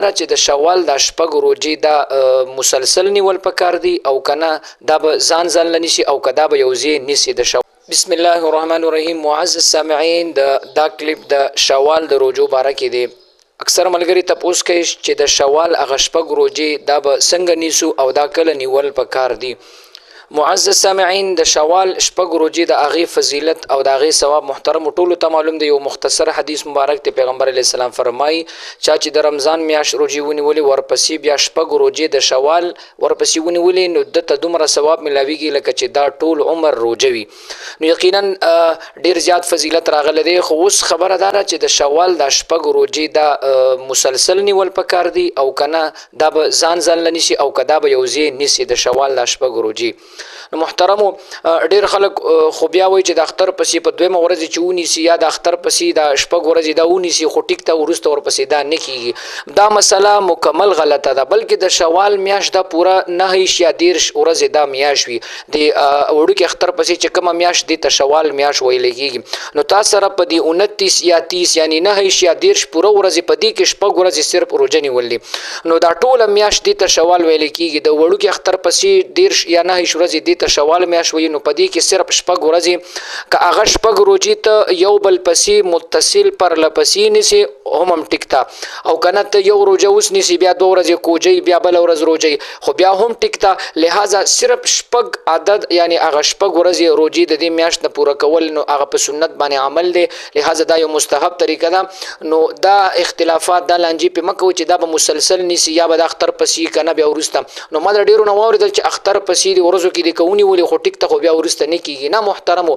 چې د شوال د شپږ روزې دا مسلسل نیول پکار دي او کنه دا به ځان لنیسي او کدا به یوځای نیسي د شوال. بسم الله الرحمن الرحیم. معزز سامعین، دا کلیپ د شوال د روزو باره کې دی. اکثر ملګری تپوس کوي چې د شوال هغه شپږ روزې دا به څنګه نیسو او دا کله نیول پکار دي. معزز سامعین، د شوال شپږ روزې د هغې فضیلت او د هغې ثواب محترم ټولو ته معلوم دی. یو مختصر حدیث مبارک دی، پیغمبر علیه السلام فرمایي چا چې د رمضان میاشت روزې ونیولې ورپسې بیا شپږ روزې د شوال ورپسې ونیولې نو دته دومره ثواب ملاویږي لکه چې دا ټول عمر روزه وي. نو یقینا ډیر زیات فضیلت راغلی دی. خو اوس خبره دا ده چې د شوال د شپږ روزې دا مسلسل نیول پکار دي او کنه دا به ځان لنیسي او کدا به یوځای نیسي د شوال د شپږ روزې. نو محترمو، ډیر خلک خو بیا وایي چې د اختر پسې په دویمه ورځ چې ونیسي یا د اختر پسې د شپږ ورځې دا ونیسي خو ټیک ته وروسته ورپسې دا نه کیږي. دا مسله مکمل غلطه ده، بلکې د شوال میاشت دا پوره 9 یا 10 ورځې دا میاشت وي. د وړوکي اختر پسې چې کومه میاشت دی ته شوال میاشت ویل کیږي. نو تاسو سره په دې 29 یا 30 یعنی 9 یا 10 پوره ورځې په دې کې شپږ ورځې صرف روزه نیولې، نو دا ټوله میاشت دی ته شوال ویل کیږي. د وړوکي اختر پسې 10 یا 9 ورځې دی ته شوال میاشت وي. نو په دې کې صرف شپږ ورځې که هغه شپږ روزې ته یو بل پسې متصل پر لپسې نیسي هم ټیک ته، او کنه ته یو روزه اوس نیسي بیا 2 ورځې کوجی بیا بل ورځ روزي خو بیا هم ټیک ته. لہذا صرف شپږ عدد یعنی هغه شپږ ورځې روزې د دې میاشت نه پوره کول نو هغه په سنت باندې عمل دی. لہذا دا یو مستحب طریقه ده. نو دا اختلافات دا لانجې په مکه چې دا به مسلسل نیسي یا به د اختر پسې کنه بیا ورسته. نو ما ډیرو نو اوریدل چې اختر پسې د ورځو کې د کونی ولې خو ټیک ته خو بیا ورسته نه کیږي. نه محترمو،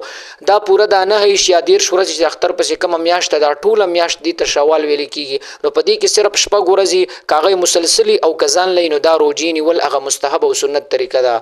دا پوره د 9 یا 10 ورځې چې اختر پسې کومه میاشت دا ټوله میاشت دی ته شوال ویل کیږي. نو په دې کې صرف شپږ ورځې کاغه مسلسلی او کزان لینو دا روزې نیول هغه مستحب او سنت طریقه ده.